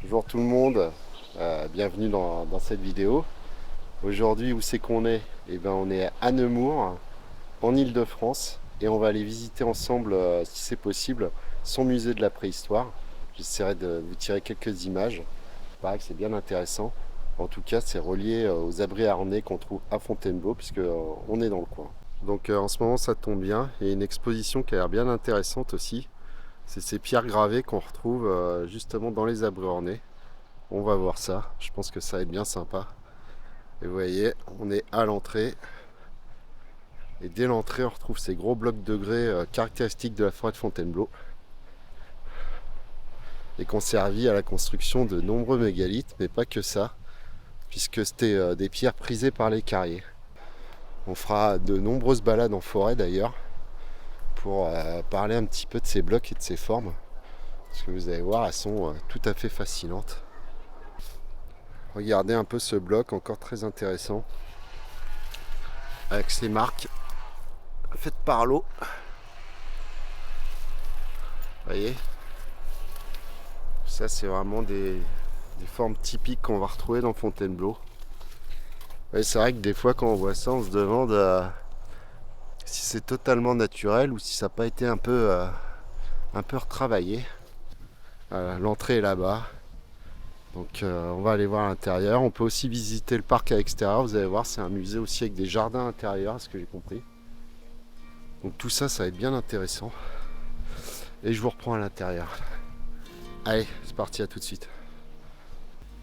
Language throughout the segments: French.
Bonjour tout le monde, bienvenue dans cette vidéo. Aujourd'hui, où c'est qu'on est? Eh ben, on est à Nemours, en Île-de-France, et on va aller visiter ensemble, si c'est possible, son musée de la préhistoire. J'essaierai de vous tirer quelques images. Il paraît que c'est bien intéressant. En tout cas, c'est relié aux abris harnais qu'on trouve à Fontainebleau, puisque on est dans le coin. Donc en ce moment, ça tombe bien. Il y a une exposition qui a l'air bien intéressante aussi. C'est ces pierres gravées qu'on retrouve justement dans les abris ornais. On va voir ça, je pense que ça va être bien sympa. Et vous voyez, on est à l'entrée. Et dès l'entrée, on retrouve ces gros blocs de grès caractéristiques de la forêt de Fontainebleau. Et qui ont servi à la construction de nombreux mégalithes, mais pas que ça, puisque c'était des pierres prisées par les carriers. On fera de nombreuses balades en forêt d'ailleurs, pour parler un petit peu de ces blocs et de ces formes. Parce que vous allez voir, elles sont tout à fait fascinantes. Regardez un peu ce bloc, encore très intéressant, avec ces marques faites par l'eau. Vous voyez, ça c'est vraiment des formes typiques qu'on va retrouver dans Fontainebleau. Et c'est vrai que des fois quand on voit ça, on se demande si c'est totalement naturel ou si ça n'a pas été un peu retravaillé. L'entrée est là-bas. Donc on va aller voir à l'intérieur. On peut aussi visiter le parc à l'extérieur. Vous allez voir, c'est un musée aussi avec des jardins intérieurs, à ce que j'ai compris. Donc tout ça, ça va être bien intéressant. Et je vous reprends à l'intérieur. Allez, c'est parti, à tout de suite.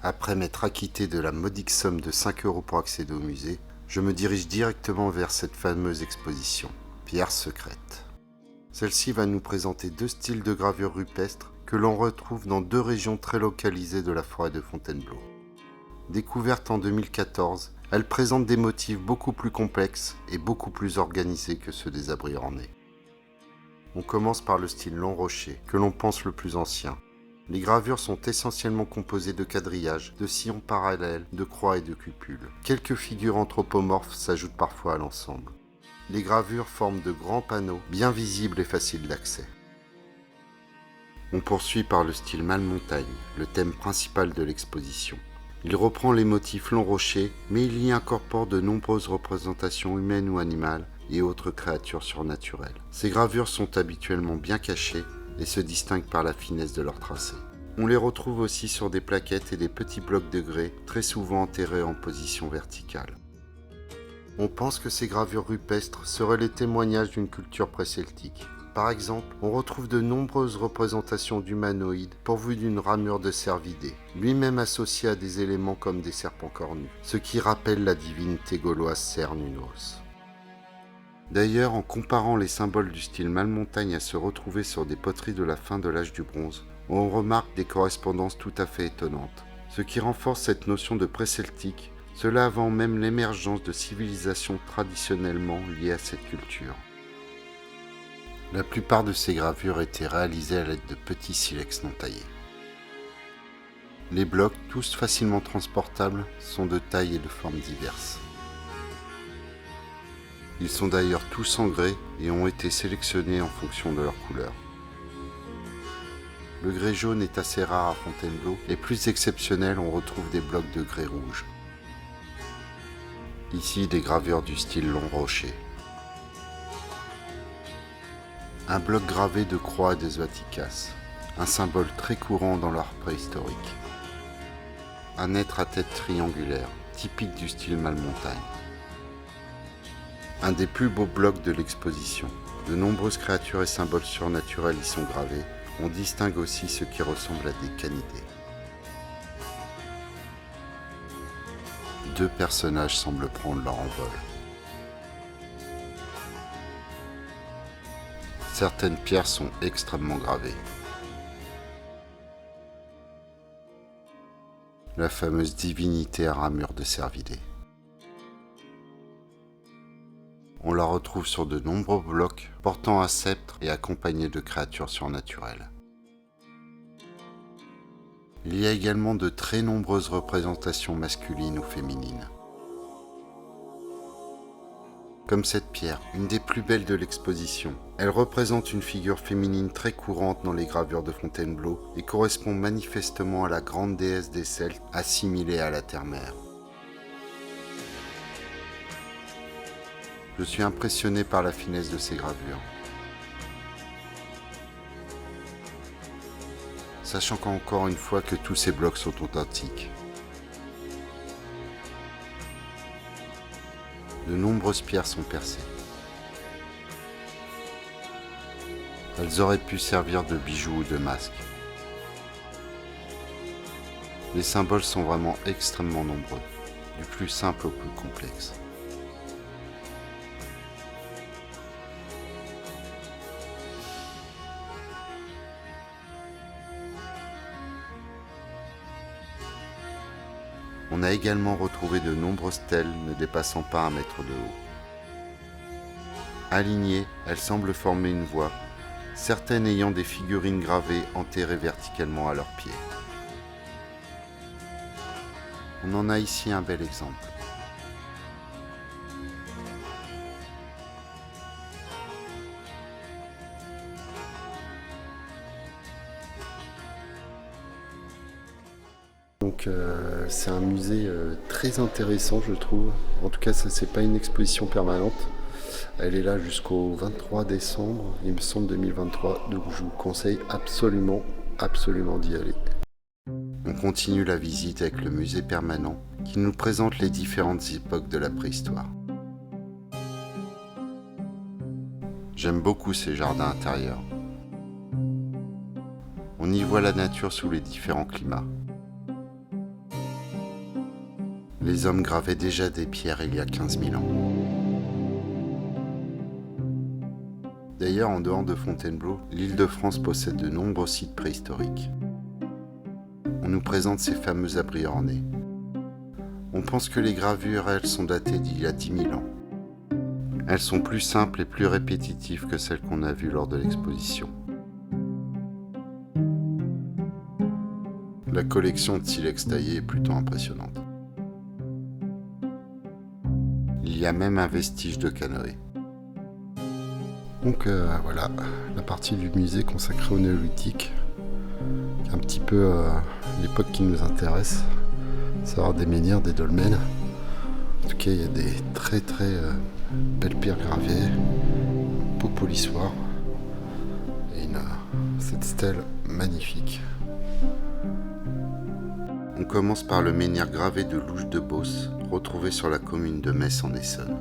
Après m'être acquitté de la modique somme de 5 € pour accéder au musée, je me dirige directement vers cette fameuse exposition, Pierres secrètes. Celle-ci va nous présenter deux styles de gravure rupestre que l'on retrouve dans deux régions très localisées de la forêt de Fontainebleau. Découverte en 2014, elle présente des motifs beaucoup plus complexes et beaucoup plus organisés que ceux des abris ornés. On commence par le style long rocher, que l'on pense le plus ancien. Les gravures sont essentiellement composées de quadrillages, de sillons parallèles, de croix et de cupules. Quelques figures anthropomorphes s'ajoutent parfois à l'ensemble. Les gravures forment de grands panneaux, bien visibles et faciles d'accès. On poursuit par le style Malmontagne, le thème principal de l'exposition. Il reprend les motifs long rocher, mais il y incorpore de nombreuses représentations humaines ou animales et autres créatures surnaturelles. Ces gravures sont habituellement bien cachées et se distinguent par la finesse de leur tracé. On les retrouve aussi sur des plaquettes et des petits blocs de grès, très souvent enterrés en position verticale. On pense que ces gravures rupestres seraient les témoignages d'une culture pré-celtique. Par exemple, on retrouve de nombreuses représentations d'humanoïdes pourvus d'une ramure de cervidé, lui-même associé à des éléments comme des serpents cornus, ce qui rappelle la divinité gauloise Cernunnos. D'ailleurs, en comparant les symboles du style Malmontagne à se retrouver sur des poteries de la fin de l'âge du bronze, on remarque des correspondances tout à fait étonnantes, ce qui renforce cette notion de pré-celtique, cela avant même l'émergence de civilisations traditionnellement liées à cette culture. La plupart de ces gravures étaient réalisées à l'aide de petits silex non taillés. Les blocs, tous facilement transportables, sont de taille et de formes diverses. Ils sont d'ailleurs tous en grès et ont été sélectionnés en fonction de leur couleur. Le grès jaune est assez rare à Fontainebleau et plus exceptionnel, on retrouve des blocs de grès rouge. Ici, des gravures du style long rocher. Un bloc gravé de croix des Vaticas, un symbole très courant dans l'art préhistorique. Un être à tête triangulaire, typique du style Malmontagne. Un des plus beaux blocs de l'exposition. De nombreuses créatures et symboles surnaturels y sont gravés. On distingue aussi ce qui ressemble à des canidés. Deux personnages semblent prendre leur envol. Certaines pierres sont extrêmement gravées. La fameuse divinité à ramure de cervidé. On la retrouve sur de nombreux blocs portant un sceptre et accompagnés de créatures surnaturelles. Il y a également de très nombreuses représentations masculines ou féminines. comme cette pierre, une des plus belles de l'exposition. Elle représente une figure féminine très courante dans les gravures de Fontainebleau et correspond manifestement à la grande déesse des Celtes assimilée à la terre-mère. Je suis impressionné par la finesse de ces gravures. Sachant qu'encore une fois que tous ces blocs sont authentiques. De nombreuses pierres sont percées. Elles auraient pu servir de bijoux ou de masques. Les symboles sont vraiment extrêmement nombreux, du plus simple au plus complexe. On a également retrouvé de nombreuses stèles ne dépassant pas 1 mètre de haut. Alignées, elles semblent former une voie, certaines ayant des figurines gravées enterrées verticalement à leurs pieds. On en a ici un bel exemple. Donc c'est un musée très intéressant, je trouve. En tout cas, ça c'est pas une exposition permanente. Elle est là jusqu'au 23 décembre, il me semble 2023. Donc je vous conseille absolument d'y aller. On continue la visite avec le musée permanent qui nous présente les différentes époques de la préhistoire. J'aime beaucoup ces jardins intérieurs. On y voit la nature sous les différents climats. Les hommes gravaient déjà des pierres il y a 15 000 ans. D'ailleurs, en dehors de Fontainebleau, l'Île-de-France possède de nombreux sites préhistoriques. On nous présente ces fameux abris ornés. On pense que les gravures, elles, sont datées d'il y a 10 000 ans. Elles sont plus simples et plus répétitives que celles qu'on a vues lors de l'exposition. La collection de silex taillé est plutôt impressionnante. Il y a même un vestige de canoë. Donc voilà, la partie du musée consacrée au néolithique, un petit peu l'époque qui nous intéresse, savoir des menhirs, des dolmens. En tout cas, il y a des très belles pierres gravées, un beau polissoir et cette stèle magnifique. On commence par le menhir gravé de Louche de Beauce, retrouvé sur la commune de Metz en Essonne.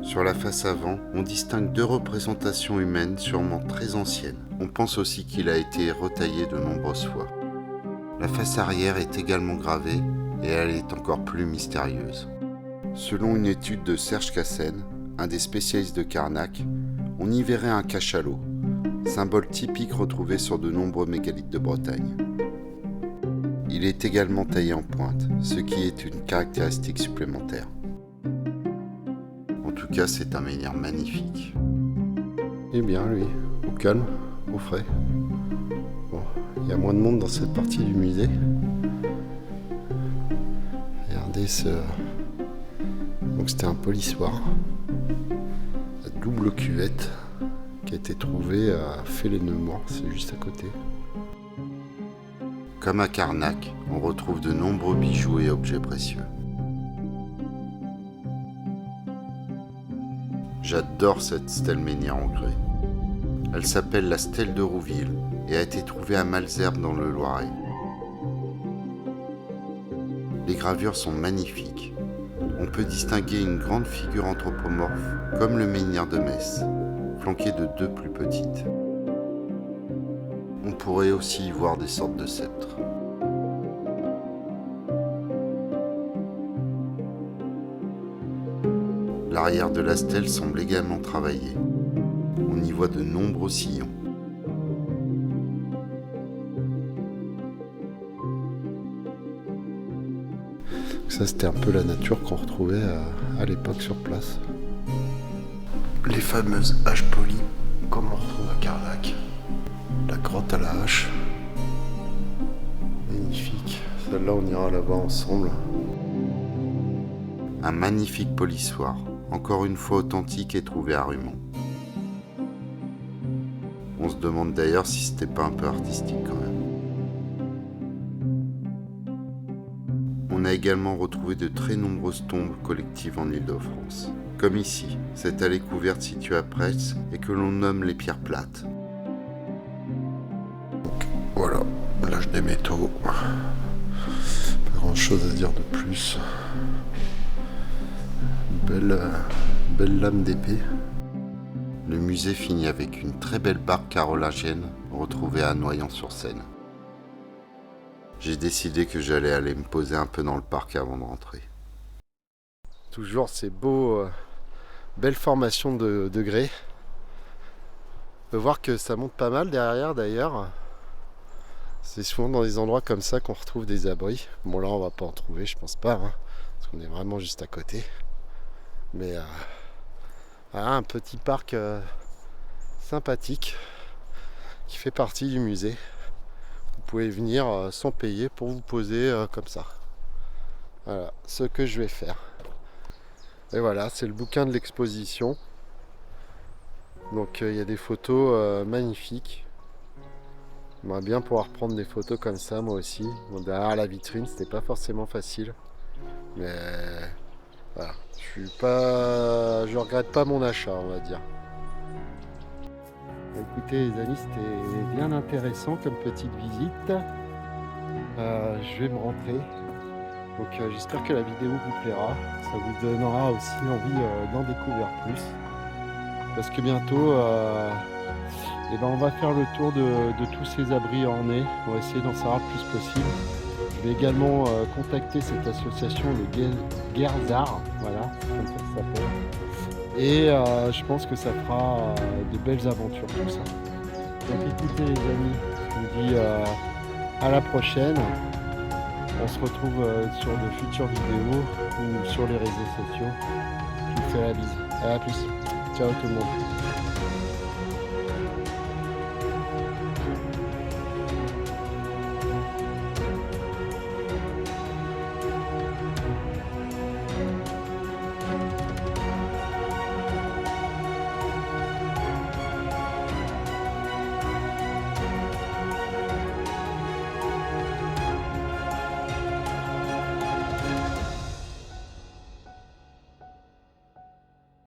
Sur la face avant, on distingue 2 représentations humaines sûrement très anciennes. On pense aussi qu'il a été retaillé de nombreuses fois. La face arrière est également gravée et elle est encore plus mystérieuse. Selon une étude de Serge Cassen, un des spécialistes de Carnac, on y verrait un cachalot, symbole typique retrouvé sur de nombreux mégalithes de Bretagne. Il est également taillé en pointe, ce qui est une caractéristique supplémentaire. En tout cas, c'est un menhir magnifique. Eh bien, lui, au calme, au frais. Bon, il y a moins de monde dans cette partie du musée. Regardez ce... Donc c'était un polissoir. La double cuvette qui a été trouvée à Félénemort, c'est juste à côté. Comme à Carnac, on retrouve de nombreux bijoux et objets précieux. J'adore cette stèle menhir en grès. Elle s'appelle la stèle de Rouville et a été trouvée à Malesherbes dans le Loiret. Les gravures sont magnifiques. On peut distinguer une grande figure anthropomorphe comme le menhir de Metz, flanqué de 2 plus petites. On pourrait aussi y voir des sortes de sceptres. L'arrière de la stèle semble également travaillé. On y voit de nombreux sillons. Ça, c'était un peu la nature qu'on retrouvait à l'époque sur place. Les fameuses haches polies, comme on retrouve à Carnac. La grotte à la hache. Magnifique. Celle-là, on ira la voir ensemble. Un magnifique polissoir, encore une fois authentique et trouvé à Rumont. On se demande d'ailleurs si c'était pas un peu artistique quand même. On a également retrouvé de très nombreuses tombes collectives en Île-de-France. Comme ici, cette allée couverte située à Presles et que l'on nomme les pierres plates. Donc, voilà, l'âge des métaux. Pas grand chose à dire de plus. Belle lame d'épée. Le musée finit avec une très belle barque carolingienne retrouvée à Noyant-sur-Seine. J'ai décidé que j'allais aller me poser un peu dans le parc avant de rentrer. Toujours ces beaux, belles formations de grès. On peut voir que ça monte pas mal derrière d'ailleurs. C'est souvent dans des endroits comme ça qu'on retrouve des abris. Bon là on va pas en trouver, je pense pas, hein, parce qu'on est vraiment juste à côté. Mais voilà, un petit parc sympathique qui fait partie du musée. Vous pouvez venir sans payer pour vous poser comme ça. Voilà ce que je vais faire. Et voilà, c'est le bouquin de l'exposition. Donc il y a des photos magnifiques. J'aimerais bien pouvoir prendre des photos comme ça moi aussi. Bon, derrière la vitrine, c'était pas forcément facile. Mais voilà, je regrette pas mon achat, on va dire. Écoutez les amis, c'était bien intéressant comme petite visite. Je vais me rentrer. Donc j'espère que la vidéo vous plaira. Ça vous donnera aussi envie d'en découvrir plus. Parce que bientôt, on va faire le tour de tous ces abris ornés. On va essayer d'en savoir le plus possible. Je vais également contacter cette association, le Guerzard, voilà, comme ça s'appelle. Et je pense que ça fera de belles aventures tout ça. Donc écoutez les amis, je vous dis à la prochaine. On se retrouve sur de futures vidéos ou sur les réseaux sociaux. Je vous fais la bise. À la plus. Ciao tout le monde.